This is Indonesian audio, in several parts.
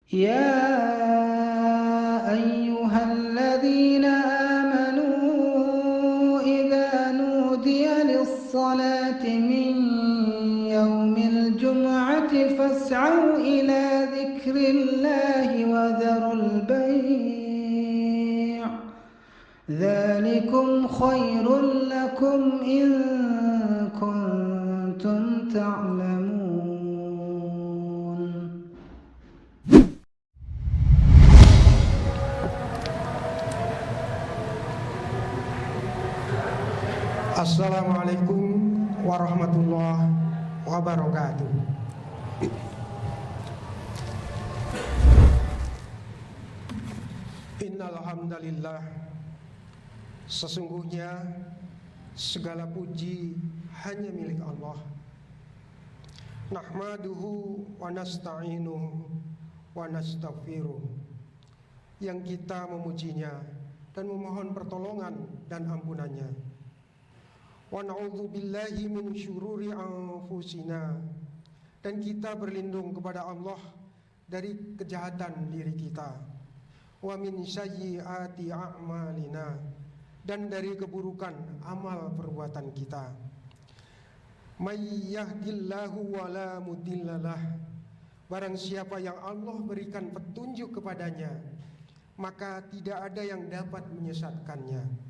يا أيها الذين آمنوا إذا نودي للصلاة من يوم الجمعة فاسعوا إلى ذكر الله وذروا البيع ذلكم خير لكم إن كنتم تعلمون. Assalamualaikum warahmatullahi wabarakatuh. Innal hamdalillah, sesungguhnya segala puji hanya milik Allah. Nahmaduhu wa nasta'inuhu wa nastaghfiruh, yang kita memujinya dan memohon pertolongan dan ampunannya. Wa na'udzu billahi min syururi anfusina, dan kita berlindung kepada Allah dari kejahatan diri kita. Wa min sayyiati a'malina, dan dari keburukan amal perbuatan kita. May yahdillahu wa la mudhillalah, barang siapa yang Allah berikan petunjuk kepadanya, maka tidak ada yang dapat menyesatkannya.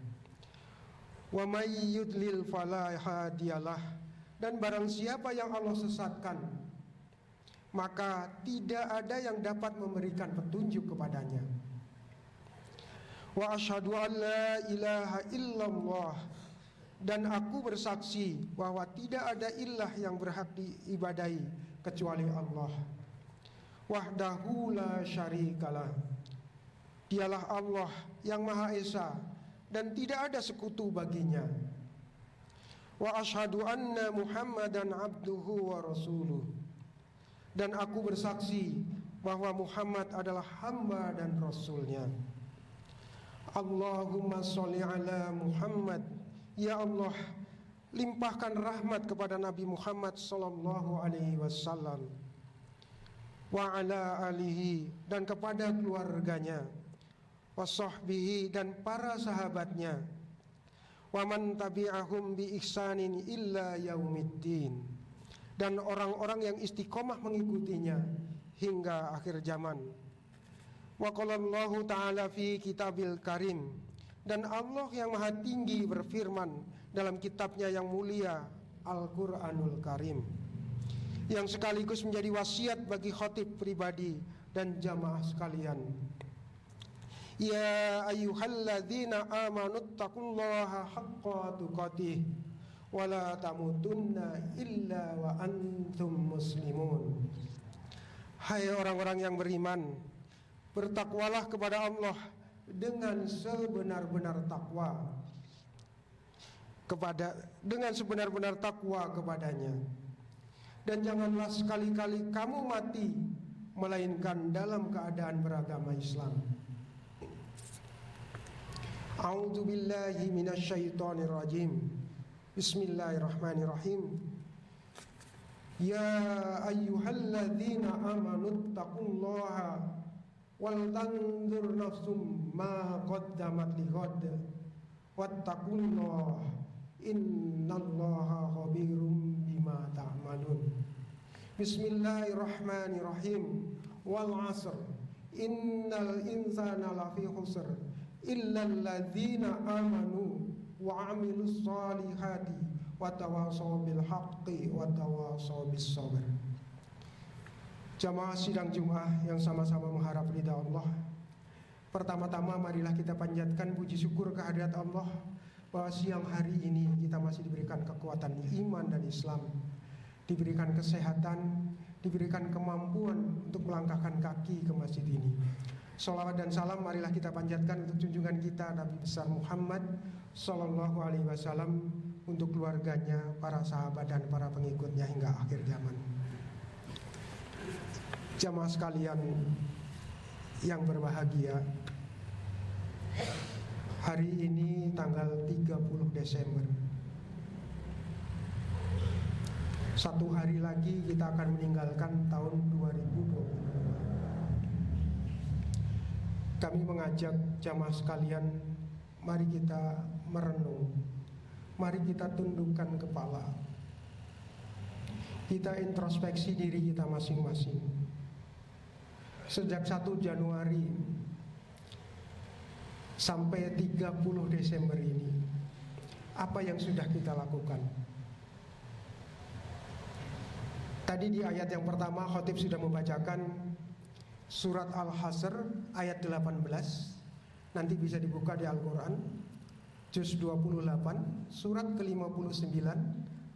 Wa may yudlil fala hadiyalah, dan barang siapa yang Allah sesatkan, maka tidak ada yang dapat memberikan petunjuk kepadanya. Wa asyhadu an la ilaha illallah, dan aku bersaksi bahwa tidak ada ilah yang berhak diibadahi kecuali Allah. Wahdahu la syarikalah, dialah Allah yang Maha Esa dan tidak ada sekutu baginya. Wa asyhadu anna Muhammadan abduhu wa rasuluh, dan aku bersaksi bahwa Muhammad adalah hamba dan rasulnya. Allahumma sholli ala Muhammad, ya Allah, limpahkan rahmat kepada Nabi Muhammad sallallahu alaihi wasallam, wa ala alihi, dan kepada keluarganya, wasahbihi, dan para sahabatnya, wa man tabi'ahum bi ihsanin illa yaumiddin, dan orang-orang yang istiqomah mengikutinya hingga akhir zaman. Wa qala Allahu ta'ala fi kitabil karim, dan Allah yang maha tinggi berfirman dalam kitabnya yang mulia Al-Quranul Karim, yang sekaligus menjadi wasiat bagi khatib pribadi dan jamaah sekalian. Ya ayyuhalladzina amanu taqullaha haqqa tuqatih wa la tamutunna illa wa antum muslimun. Hai orang-orang yang beriman, bertakwalah kepada Allah dengan sebenar-benar takwa kepadanya, dan janganlah sekali-kali kamu mati melainkan dalam keadaan beragama Islam. A'udzu billahi minasyaitonir rajim. Bismillahirrahmanirrahim. Ya ayyuhalladzina amanu taqullaha wal tanzur nafsum ma qaddamat lighad wattaqullaha innallaha khabirum bima ta'malun. Bismillahirrahmanirrahim. Wal 'asr innal insana lafi khusr illal ladzina amanu wa 'amilus solihati wa tawasaw bil haqqi wa tawasaw bis sabr. Jamaah sidang Jumat yang sama-sama mengharap ridha Allah, pertama-tama marilah kita panjatkan puji syukur kehadirat Allah bahwa siang hari ini kita masih diberikan kekuatan iman dan Islam, diberikan kesehatan, diberikan kemampuan untuk melangkahkan kaki ke masjid ini. Sholawat dan salam marilah kita panjatkan untuk junjungan kita Nabi besar Muhammad sallallahu alaihi wasallam, untuk keluarganya, para sahabat, dan para pengikutnya hingga akhir zaman. Jamaah sekalian yang berbahagia, hari ini tanggal 30 Desember, satu hari lagi kita akan meninggalkan tahun 2022. kami mengajak jamaah sekalian, mari kita merenung, mari kita tundukkan kepala, kita introspeksi diri kita masing-masing. Sejak 1 Januari sampai 30 Desember ini, apa yang sudah kita lakukan? Tadi di ayat yang pertama khotib sudah membacakan surat Al-Hasr ayat 18. Nanti bisa dibuka di Al-Quran, juz 28, surat ke-59,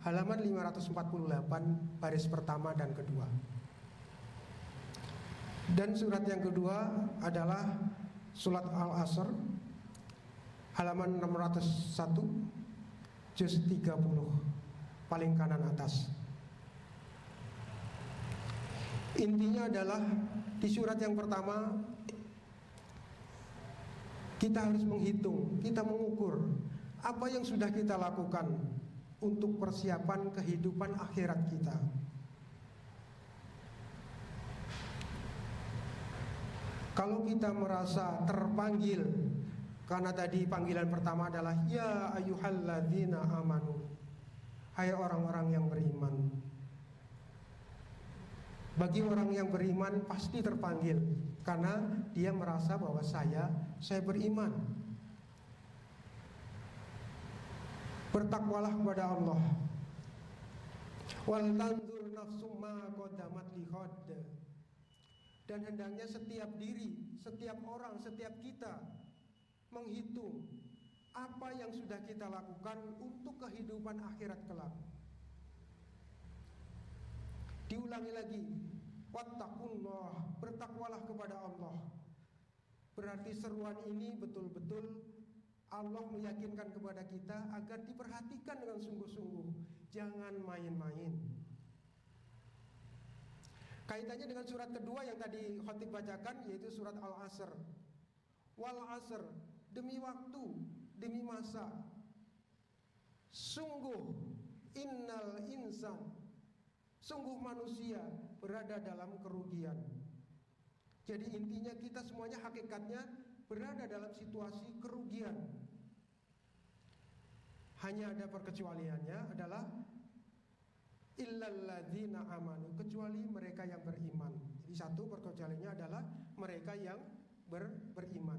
halaman 548, baris pertama dan kedua. Dan surat yang kedua adalah surat Al-Asr, halaman 601, juz 30, paling kanan atas. Intinya adalah di surat yang pertama kita harus menghitung, kita mengukur apa yang sudah kita lakukan untuk persiapan kehidupan akhirat kita. Kalau kita merasa terpanggil, karena tadi panggilan pertama adalah ya ayyuhalladzina amanu, hai orang-orang yang beriman. Bagi orang yang beriman pasti terpanggil, karena dia merasa bahwa saya beriman. Bertakwalah kepada Allah. Wal tanzur nafsum ma qaddamat lighad. Dan hendaknya setiap diri, setiap orang, setiap kita menghitung apa yang sudah kita lakukan untuk kehidupan akhirat kelak. Diulangi lagi, wattaqullah, bertakwalah kepada Allah. Berarti seruan ini betul-betul Allah meyakinkan kepada kita agar diperhatikan dengan sungguh-sungguh, jangan main-main. Kaitannya dengan surat kedua yang tadi khotib bacakan, yaitu surat Al-Asr. Wal asr, demi waktu, demi masa. Sungguh, innal insan, sungguh manusia berada dalam kerugian. Jadi intinya kita semuanya hakikatnya berada dalam situasi kerugian. Hanya ada perkecualiannya adalah illalladzina amanu, kecuali mereka yang beriman. Jadi satu perkecualiannya adalah mereka yang beriman.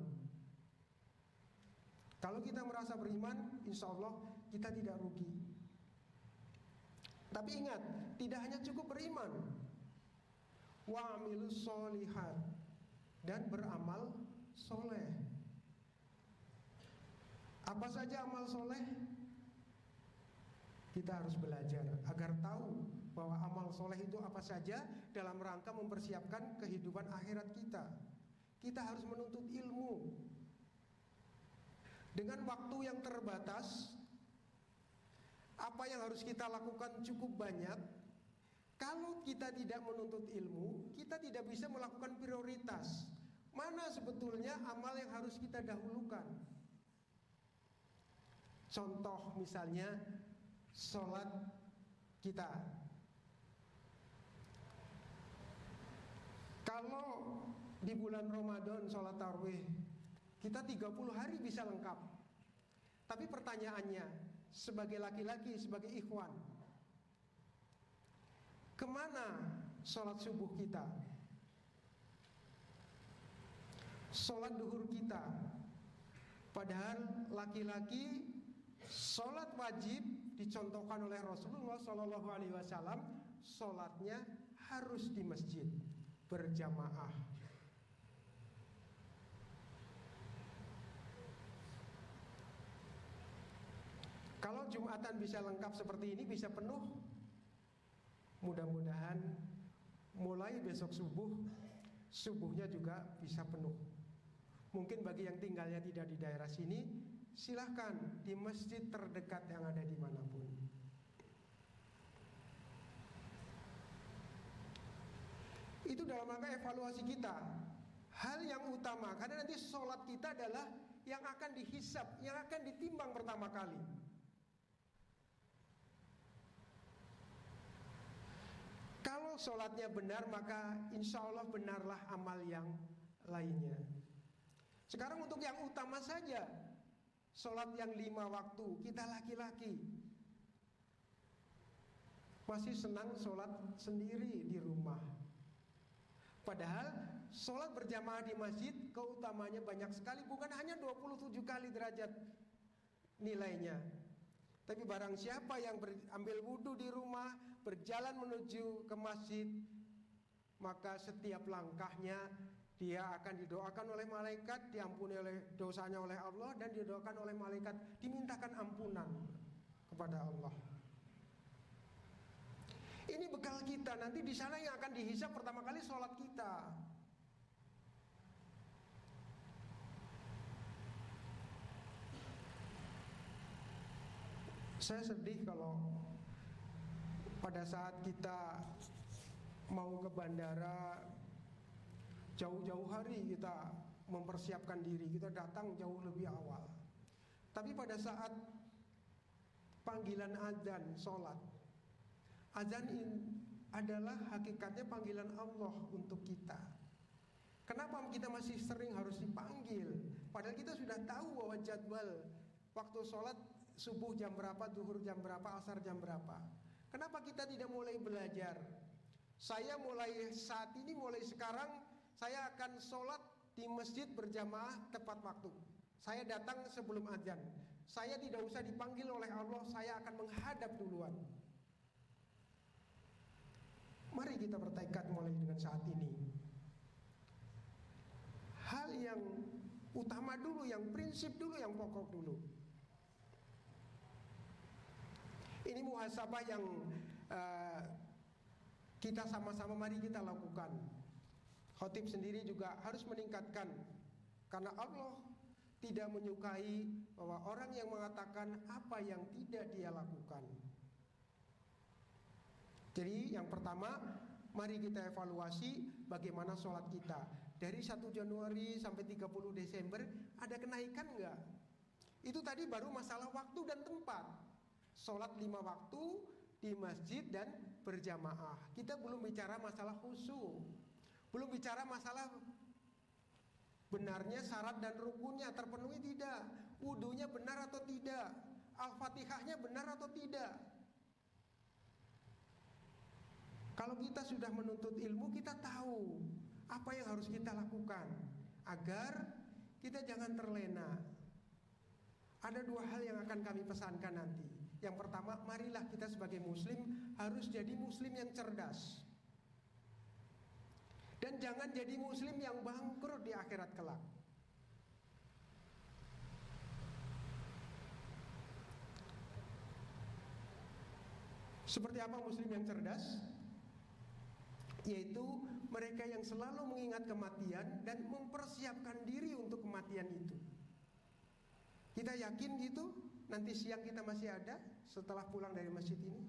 Kalau kita merasa beriman, insya Allah kita tidak rugi. Tapi ingat, tidak hanya cukup beriman, wa'amilus sholihat, dan beramal soleh. Apa saja amal soleh? Kita harus belajar agar tahu bahwa amal soleh itu apa saja dalam rangka mempersiapkan kehidupan akhirat kita. Kita harus menuntut ilmu. Dengan waktu yang terbatas, apa yang harus kita lakukan cukup banyak. Kalau kita tidak menuntut ilmu, kita tidak bisa melakukan prioritas. Mana sebetulnya amal yang harus kita dahulukan? Contoh misalnya sholat kita. Kalau di bulan Ramadan sholat tarawih kita 30 hari bisa lengkap. Tapi pertanyaannya, sebagai laki-laki, sebagai ikhwan, kemana sholat subuh kita? Sholat duhur kita? Padahal laki-laki sholat wajib dicontohkan oleh Rasulullah SAW, sholatnya harus di masjid berjamaah. Kalau Jumatan bisa lengkap seperti ini, bisa penuh, mudah-mudahan mulai besok subuhnya juga bisa penuh. Mungkin bagi yang tinggalnya tidak di daerah sini, silahkan di masjid terdekat yang ada dimanapun. Itu dalam rangka evaluasi kita. Hal yang utama, karena nanti sholat kita adalah yang akan dihisab, yang akan ditimbang pertama kali. Kalau sholatnya benar, maka insya Allah benarlah amal yang lainnya. Sekarang untuk yang utama saja, sholat yang 5 waktu, kita laki-laki masih senang sholat sendiri di rumah. Padahal sholat berjamaah di masjid keutamanya banyak sekali, bukan hanya 27 kali derajat nilainya. Tapi barang siapa yang ambil wudhu di rumah, berjalan menuju ke masjid, maka setiap langkahnya dia akan didoakan oleh malaikat, diampuni oleh dosanya oleh Allah, dan didoakan oleh malaikat, dimintakan ampunan kepada Allah. Ini bekal kita, nanti di sana yang akan dihisab pertama kali sholat kita. Saya sedih kalau pada saat kita mau ke bandara, jauh-jauh hari kita mempersiapkan diri, kita datang jauh lebih awal. Tapi pada saat panggilan azan sholat, azan adalah hakikatnya panggilan Allah untuk kita. Kenapa kita masih sering harus dipanggil? Padahal kita sudah tahu bahwa jadwal waktu sholat subuh jam berapa, zuhur jam berapa, asar jam berapa. Kenapa kita tidak mulai belajar? Saya mulai saat ini, mulai sekarang, saya akan sholat di masjid berjamaah tepat waktu. Saya datang sebelum azan. Saya tidak usah dipanggil oleh Allah, saya akan menghadap duluan. Mari kita bertekad mulai dengan saat ini. Hal yang utama dulu, yang prinsip dulu, yang pokok dulu. Ini muhasabah yang kita sama-sama mari kita lakukan. Khotib sendiri juga harus meningkatkan, karena Allah tidak menyukai bahwa orang yang mengatakan apa yang tidak dia lakukan. Jadi yang pertama, mari kita evaluasi bagaimana sholat kita. Dari 1 Januari sampai 30 Desember ada kenaikan enggak? Itu tadi baru masalah waktu dan tempat. Sholat 5 waktu di masjid dan berjamaah. Kita belum bicara masalah khusyuk, belum bicara masalah benarnya syarat dan rukunnya terpenuhi tidak, wudunya benar atau tidak, Al-Fatihahnya benar atau tidak. Kalau kita sudah menuntut ilmu, kita tahu apa yang harus kita lakukan agar kita jangan terlena. Ada 2 hal yang akan kami pesankan nanti. Yang pertama, marilah kita sebagai muslim harus jadi muslim yang cerdas. Dan jangan jadi muslim yang bangkrut di akhirat kelak. Seperti apa muslim yang cerdas? Yaitu mereka yang selalu mengingat kematian dan mempersiapkan diri untuk kematian itu. Kita yakin gitu? Nanti siang kita masih ada setelah pulang dari masjid ini.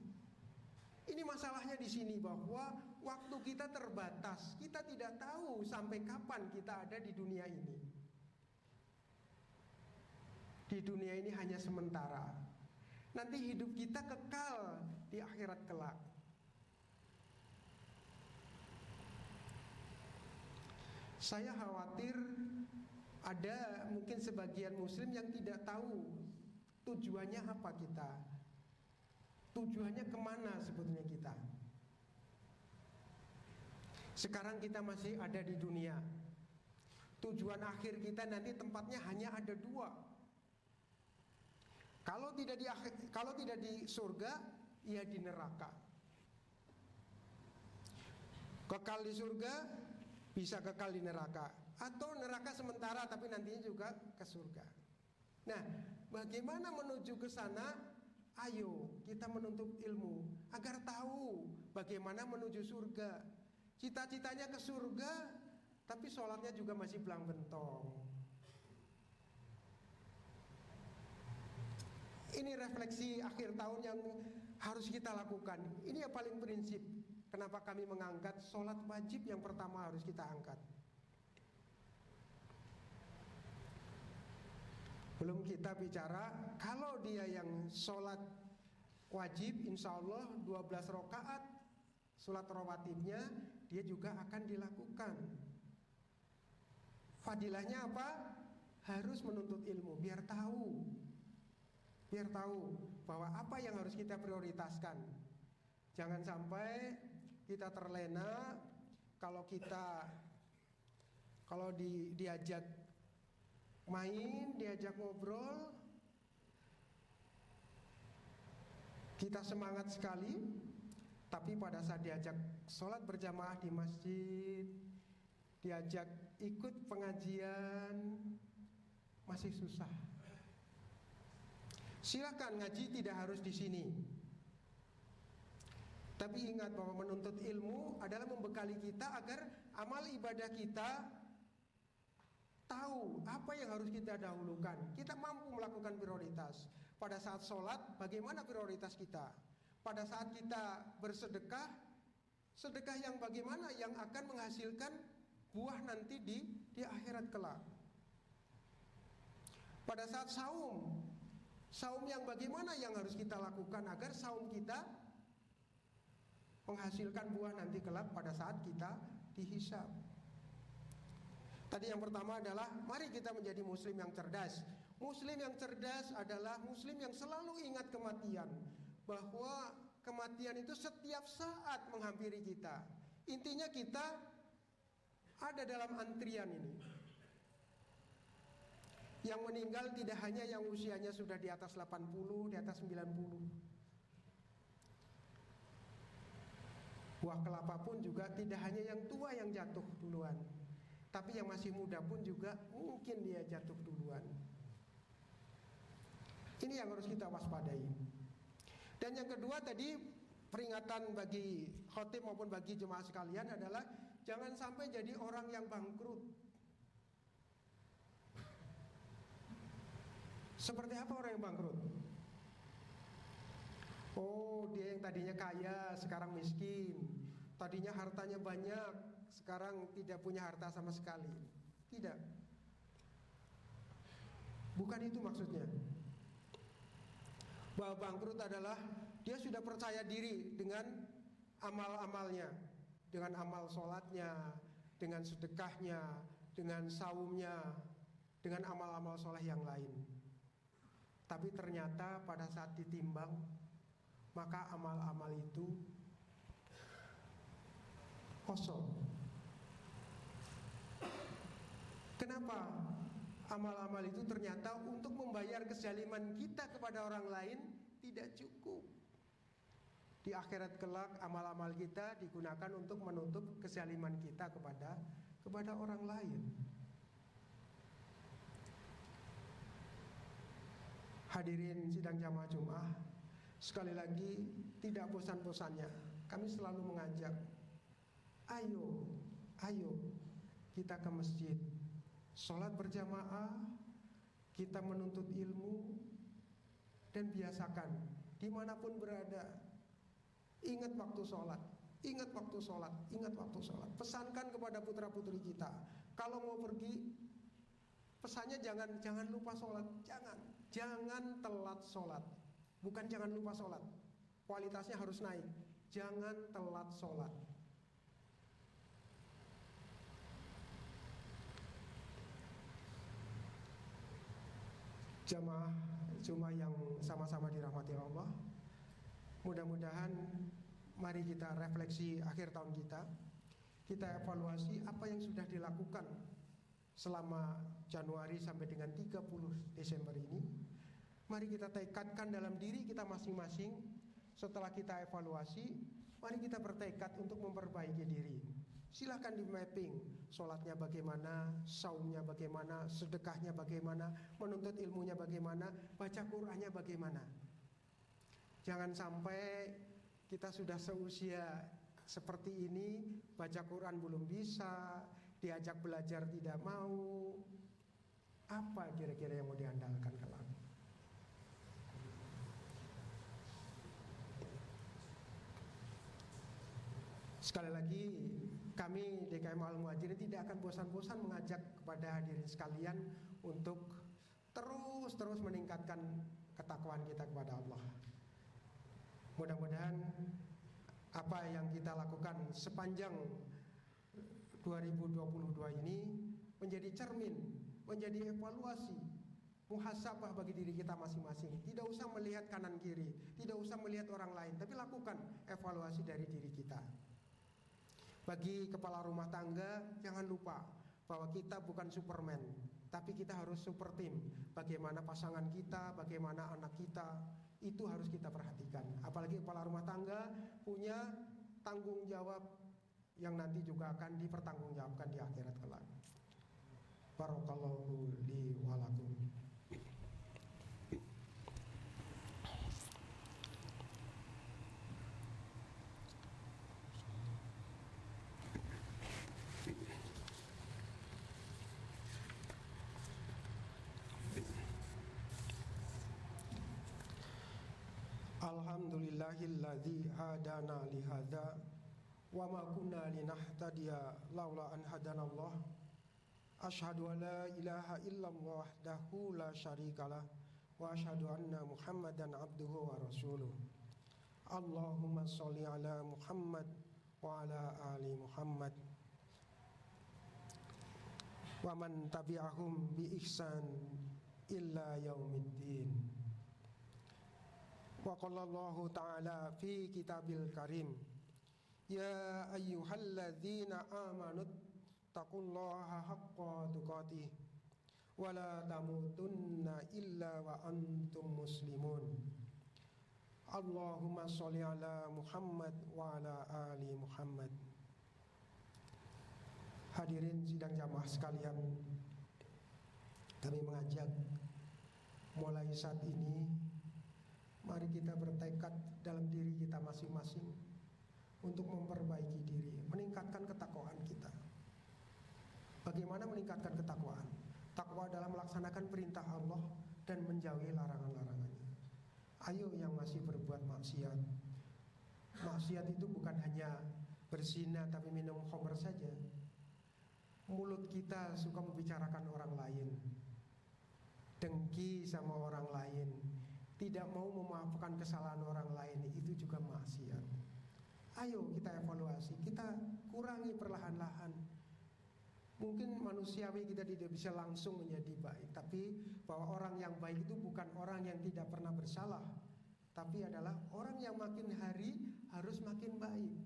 Ini masalahnya di sini, bahwa waktu kita terbatas. Kita tidak tahu sampai kapan kita ada di dunia ini. Di dunia ini hanya sementara. Nanti hidup kita kekal di akhirat kelak. Saya khawatir ada mungkin sebagian muslim yang tidak tahu tujuannya apa kita, tujuannya kemana sebetulnya kita. Sekarang kita masih ada di dunia. Tujuan akhir kita nanti tempatnya hanya ada 2. Kalau tidak di surga, ya di neraka. Kekal di surga, bisa kekal di neraka, atau neraka sementara tapi nantinya juga ke surga. Nah, bagaimana menuju ke sana? Ayo kita menuntut ilmu agar tahu bagaimana menuju surga. Cita-citanya ke surga, tapi sholatnya juga masih belang bentong. Ini refleksi akhir tahun yang harus kita lakukan. Ini yang paling prinsip. Kenapa kami mengangkat sholat wajib yang pertama harus kita angkat. Belum kita bicara kalau dia yang sholat wajib, insya Allah 12 rakaat sholat rawatibnya dia juga akan dilakukan. Fadilahnya apa? harus menuntut ilmu biar tahu bahwa apa yang harus kita prioritaskan. Jangan sampai kita terlena kalau diajak main, diajak ngobrol, kita semangat sekali, tapi pada saat diajak sholat berjamaah di masjid, diajak ikut pengajian, masih susah. Silakan ngaji tidak harus di sini. Tapi ingat bahwa menuntut ilmu adalah membekali kita agar amal ibadah kita tahu apa yang harus kita dahulukan. Kita mampu melakukan prioritas. Pada saat sholat, bagaimana prioritas kita? Pada saat kita bersedekah, sedekah yang bagaimana yang akan menghasilkan buah nanti di akhirat kelak. Pada saat saum yang bagaimana yang harus kita lakukan agar saum kita menghasilkan buah nanti kelak pada saat kita dihisab. Tadi yang pertama adalah mari kita menjadi muslim yang cerdas. Muslim yang cerdas adalah muslim yang selalu ingat kematian, bahwa kematian itu setiap saat menghampiri kita. Intinya kita ada dalam antrian ini. Yang meninggal tidak hanya yang usianya sudah di atas 80, di atas 90. Buah kelapa pun juga tidak hanya yang tua yang jatuh duluan, tapi yang masih muda pun juga mungkin dia jatuh duluan. Ini yang harus kita waspadai. Dan yang kedua tadi, peringatan bagi khotib maupun bagi jemaah sekalian adalah jangan sampai jadi orang yang bangkrut. Seperti apa orang yang bangkrut? Oh, dia yang tadinya kaya sekarang miskin, tadinya hartanya banyak sekarang tidak punya harta sama sekali. Tidak, bukan itu maksudnya. Bahwa bangkrut adalah dia sudah percaya diri dengan amal-amalnya, dengan amal sholatnya, dengan sedekahnya, dengan saumnya, dengan amal-amal soleh yang lain. Tapi ternyata pada saat ditimbang, maka amal-amal itu kosong. Kenapa? Amal-amal itu ternyata untuk membayar kezaliman kita kepada orang lain tidak cukup. Di akhirat kelak amal-amal kita digunakan untuk menutup kezaliman kita kepada orang lain. Hadirin sidang jamaah Jumat, sekali lagi tidak bosan-bosannya kami selalu mengajak, ayo kita ke masjid, sholat berjamaah, kita menuntut ilmu, dan biasakan dimanapun berada, ingat waktu sholat, ingat waktu sholat, ingat waktu sholat. Pesankan kepada putra putri kita, kalau mau pergi, pesannya jangan lupa sholat, jangan telat sholat. Bukan jangan lupa sholat, kualitasnya harus naik. Jangan telat sholat. Jamaah Jumat yang sama-sama dirahmati Allah, mudah-mudahan mari kita refleksi akhir tahun kita evaluasi apa yang sudah dilakukan selama Januari sampai dengan 30 Desember ini. Mari kita tekadkan dalam diri kita masing-masing. Setelah kita evaluasi, mari kita bertekad untuk memperbaiki diri. Silahkan di mapping, sholatnya bagaimana, saumnya bagaimana, sedekahnya bagaimana, menuntut ilmunya bagaimana, baca Qur'annya bagaimana. Jangan sampai kita sudah seusia seperti ini, baca Qur'an belum bisa, diajak belajar tidak mau. Apa kira-kira yang mau diandalkan kelak? Sekali lagi, kami DKM Al-Muhajirin tidak akan bosan-bosan mengajak kepada hadirin sekalian untuk terus meningkatkan ketakwaan kita kepada Allah. Mudah-mudahan apa yang kita lakukan sepanjang 2022 ini menjadi cermin menjadi evaluasi, muhasabah bagi diri kita masing-masing. Tidak usah melihat kanan kiri, tidak usah melihat orang lain, tapi lakukan evaluasi dari diri kita. Bagi kepala rumah tangga, jangan lupa bahwa kita bukan Superman, tapi kita harus super tim. Bagaimana pasangan kita, bagaimana anak kita, itu harus kita perhatikan. Apalagi kepala rumah tangga punya tanggung jawab yang nanti juga akan dipertanggungjawabkan di akhirat kelak. Barakallahu li wa lakum. Alhamdulillahilladzi hadana li hadza wa ma kunna linahtadiya laula an hadanallah. Asyhadu an la ilaha illallah wahdahu la syarikalah wa asyhadu anna Muhammadan abduhu wa rasuluh. Allahumma sholli ala Muhammad wa ala ali Muhammad wa man tabi'ahum bi ihsan illa yaumiddin. Wa qala Allah ta'ala fi kitabil karim, ya ayyuhalladzina amanu taqullaha haqqa tuqatih wa la tamutunna illa wa antum muslimun. Allahumma sholli ala Muhammad wa ala ali Muhammad. Hadirin sidang jamaah sekalian, kami mengajak mulai saat ini, mari kita bertekad dalam diri kita masing-masing untuk memperbaiki diri, meningkatkan ketakwaan kita. Bagaimana meningkatkan ketakwaan? Takwa adalah melaksanakan perintah Allah dan menjauhi larangan-larangannya. Ayo yang masih berbuat maksiat. Maksiat itu bukan hanya berzina tapi minum khamr saja. Mulut kita suka membicarakan orang lain, dengki sama orang lain, tidak mau memaafkan kesalahan orang lain, itu juga maksiat. Ayo kita evaluasi, kita kurangi perlahan-lahan. Mungkin manusiawi kita tidak bisa langsung menjadi baik, tapi bahwa orang yang baik itu bukan orang yang tidak pernah bersalah, tapi adalah orang yang makin hari harus makin baik.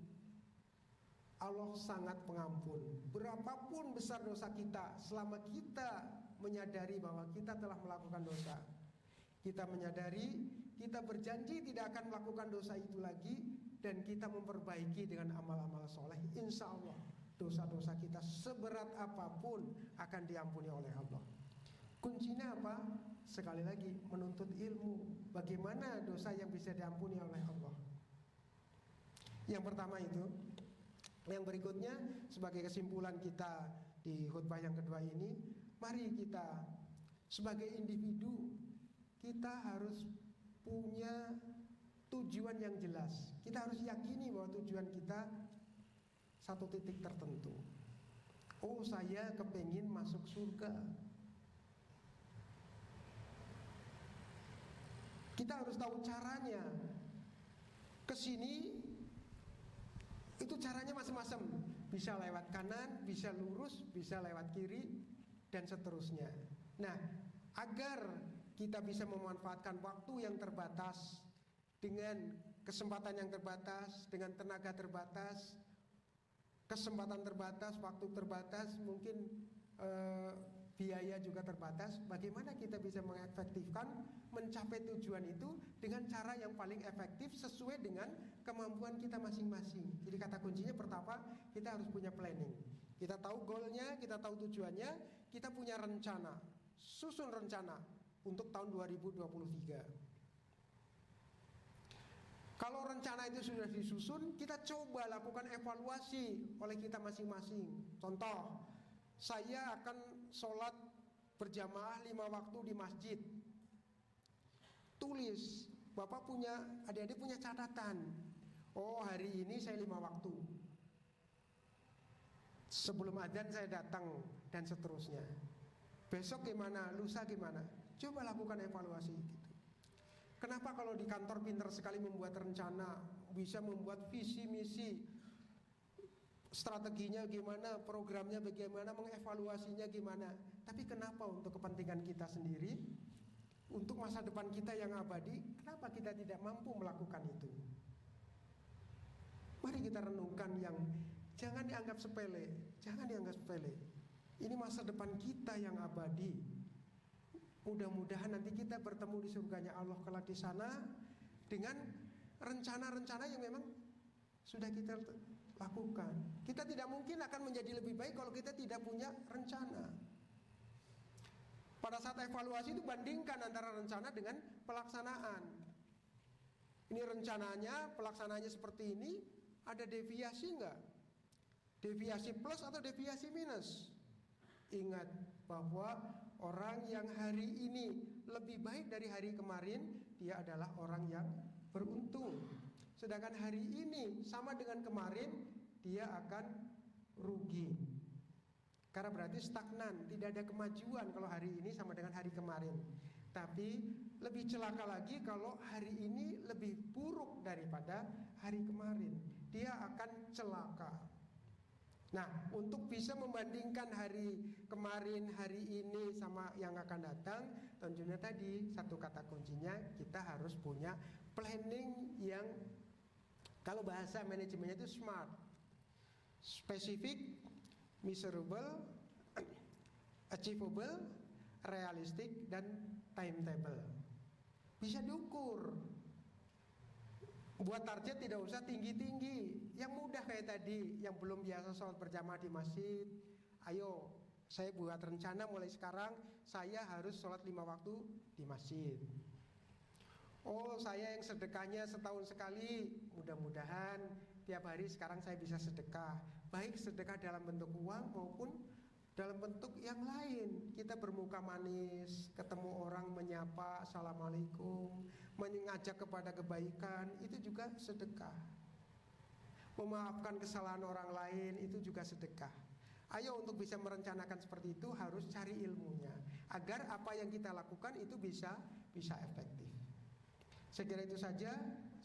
Allah sangat pengampun. Berapapun besar dosa kita, selama kita menyadari bahwa kita telah melakukan dosa, kita menyadari, kita berjanji tidak akan melakukan dosa itu lagi, dan kita memperbaiki dengan amal-amal soleh, insya Allah dosa-dosa kita seberat apapun akan diampuni oleh Allah. Kuncinya apa? Sekali lagi, menuntut ilmu. Bagaimana dosa yang bisa diampuni oleh Allah? Yang pertama itu. Yang berikutnya, sebagai kesimpulan kita di khutbah yang kedua ini, mari kita sebagai individu, kita harus punya tujuan yang jelas. Kita harus yakini bahwa tujuan kita satu titik tertentu. Oh, saya kepengin masuk surga. Kita harus tahu caranya. Kesini itu caranya macam-macam. Bisa lewat kanan, bisa lurus, bisa lewat kiri, dan seterusnya. Nah, agar kita bisa memanfaatkan waktu yang terbatas, dengan kesempatan yang terbatas, dengan tenaga terbatas, kesempatan terbatas, waktu terbatas, mungkin biaya juga terbatas. Bagaimana kita bisa mengefektifkan mencapai tujuan itu dengan cara yang paling efektif sesuai dengan kemampuan kita masing-masing. Jadi kata kuncinya pertama, kita harus punya planning. Kita tahu goalnya, kita tahu tujuannya, kita punya rencana, susun rencana untuk tahun 2023. Kalau rencana itu sudah disusun, kita coba lakukan evaluasi oleh kita masing-masing. Contoh, saya akan sholat berjamaah 5 waktu di masjid. Tulis, Bapak punya, adik-adik punya catatan. Oh, hari ini saya 5 waktu. Sebelum adzan saya datang, dan seterusnya. Besok gimana, lusa gimana? Coba lakukan evaluasi gitu. Kenapa kalau di kantor pintar sekali membuat rencana, bisa membuat visi misi, strateginya gimana, programnya bagaimana, mengevaluasinya gimana. Tapi kenapa untuk kepentingan kita sendiri, untuk masa depan kita yang abadi, kenapa kita tidak mampu melakukan itu? Mari kita renungkan yang jangan dianggap sepele, jangan dianggap sepele. Ini masa depan kita yang abadi. Mudah-mudahan nanti kita bertemu di surganya Allah kelak di sana dengan rencana-rencana yang memang sudah kita lakukan. Kita tidak mungkin akan menjadi lebih baik kalau kita tidak punya rencana. Pada saat evaluasi itu bandingkan antara rencana dengan pelaksanaan. Ini rencananya, pelaksanaannya seperti ini, ada deviasi enggak? Deviasi plus atau deviasi minus? Ingat bahwa orang yang hari ini lebih baik dari hari kemarin, dia adalah orang yang beruntung. Sedangkan hari ini sama dengan kemarin, dia akan rugi. Karena berarti stagnan, tidak ada kemajuan kalau hari ini sama dengan hari kemarin. Tapi lebih celaka lagi kalau hari ini lebih buruk daripada hari kemarin. Dia akan celaka. Nah, untuk bisa membandingkan hari kemarin, hari ini sama yang akan datang, tentunya tadi satu kata kuncinya kita harus punya planning yang kalau bahasa manajemennya itu SMART. Specific, measurable, achievable, realistic, dan timetable. Bisa diukur. Buat target tidak usah tinggi-tinggi, yang mudah kayak tadi, yang belum biasa sholat berjamaah di masjid. Ayo, saya buat rencana mulai sekarang, saya harus sholat 5 waktu di masjid. Oh, saya yang sedekahnya setahun sekali, mudah-mudahan tiap hari sekarang saya bisa sedekah. Baik sedekah dalam bentuk uang maupun dalam bentuk yang lain. Kita bermuka manis, ketemu orang menyapa, assalamualaikum, mengajak kepada kebaikan, itu juga sedekah. Memaafkan kesalahan orang lain, itu juga sedekah. Ayo, untuk bisa merencanakan seperti itu harus cari ilmunya, agar apa yang kita lakukan itu bisa efektif. Saya kira itu saja.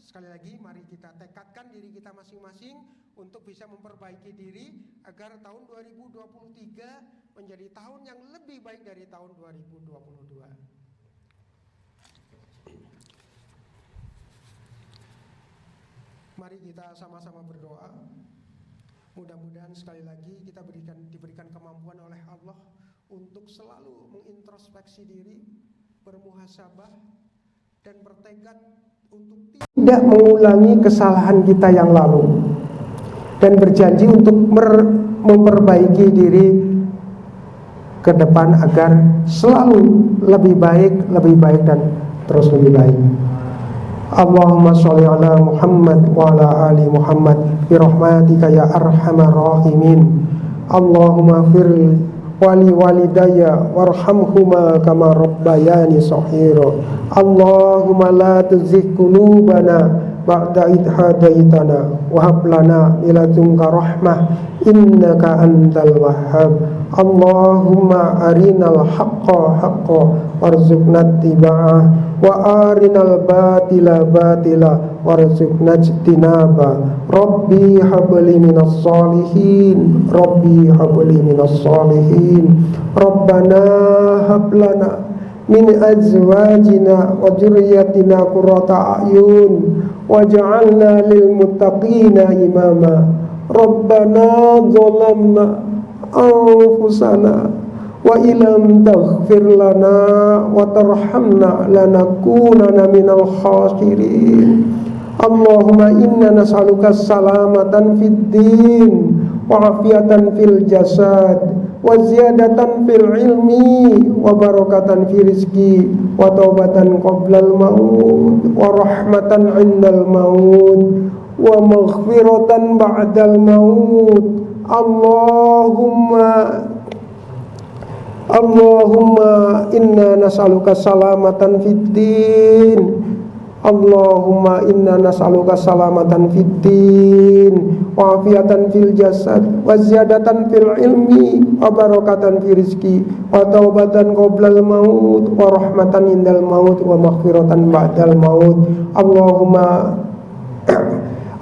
Sekali lagi mari kita tekadkan diri kita masing-masing untuk bisa memperbaiki diri agar tahun 2023 menjadi tahun yang lebih baik dari tahun 2022. Mari kita sama-sama berdoa. Mudah-mudahan sekali lagi kita diberikan kemampuan oleh Allah untuk selalu mengintrospeksi diri, bermuhasabah, dan bertekad untuk tidak mengulangi kesalahan kita yang lalu, dan berjanji untuk memperbaiki diri ke depan agar selalu lebih baik dan terus lebih baik. Allahumma sholli ala Muhammad wa ala ali Muhammad bi rahmatika ya arhamar rahimin. Allahumma fir wali walidayya warhamhuma kama rabbayani shaghira. Allahumma la tuzigh qulubana ba'da idh hadaitana wa hab lana min ladunka rahmah innaka antal wahhab. Allahumma arinal haqqa haqqan warzuqna ittiba'ah wa arinal batila batila warzuqna ijtinaba. Rabbi habli minas solihin, Rabbi habli minas solihin. Rabbana hablana min azwajina wa dzurriyyatina qurrata a'yun waj'alna lil muttaqina imama. Rabbana zalamna anfusana wa illam taghfir lana wa tarhamna lanakunanna minal khasirin. Allahumma inna nas'aluka salamatan fid din wa afiyatan fil jasad wa ziyadatan fil ilmi wa barakatan fi rizqi wa taubatan qoblal maut wa rahmatan indal maut wa maghfiratan ba'dal maut. Allahumma inna nas'aluka salamatan fid din. Allahumma inna nas'aluka salamatan fid din wa afiyatan fil jasad wa ziyadatan fil ilmi wa barakatan fi rizqi wa taubatan qoblal maut wa rahmatan indal maut wa maghfiratan ba'dal maut.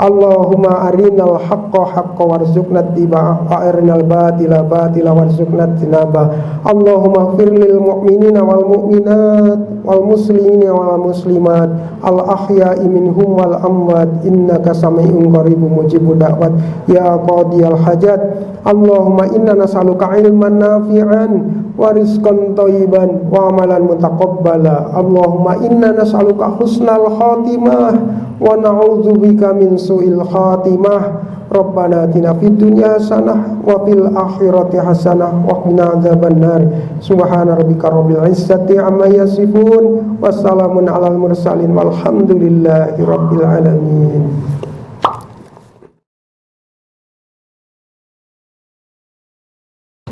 Allahumma arinal haqqa haqqa warzuqna ittiba'ah wa arinal batila batila warzuqna ijtinabah. Allahumma ighfir lil mu'minina wal mu'minat wal muslimina wal muslimat al ahya'i minhum wal amwat innaka sami'un qaribun mujibud da'wat ya qadiyal hajat. Allahumma inna nas'aluka ilman nafi'an wa rizqan thayyiban wa amalan mutaqabbala. Allahumma inna nas'aluka husnal khatimah wa na'udzubika min su'il khatimah. Rabbana atina fid dunya hasanah wa fil akhirati hasanah wa qina adzabannar. Subhana rabbika rabbil izzati amma yasifun wassalamun alal mursalin walhamdulillahi rabbil alamin.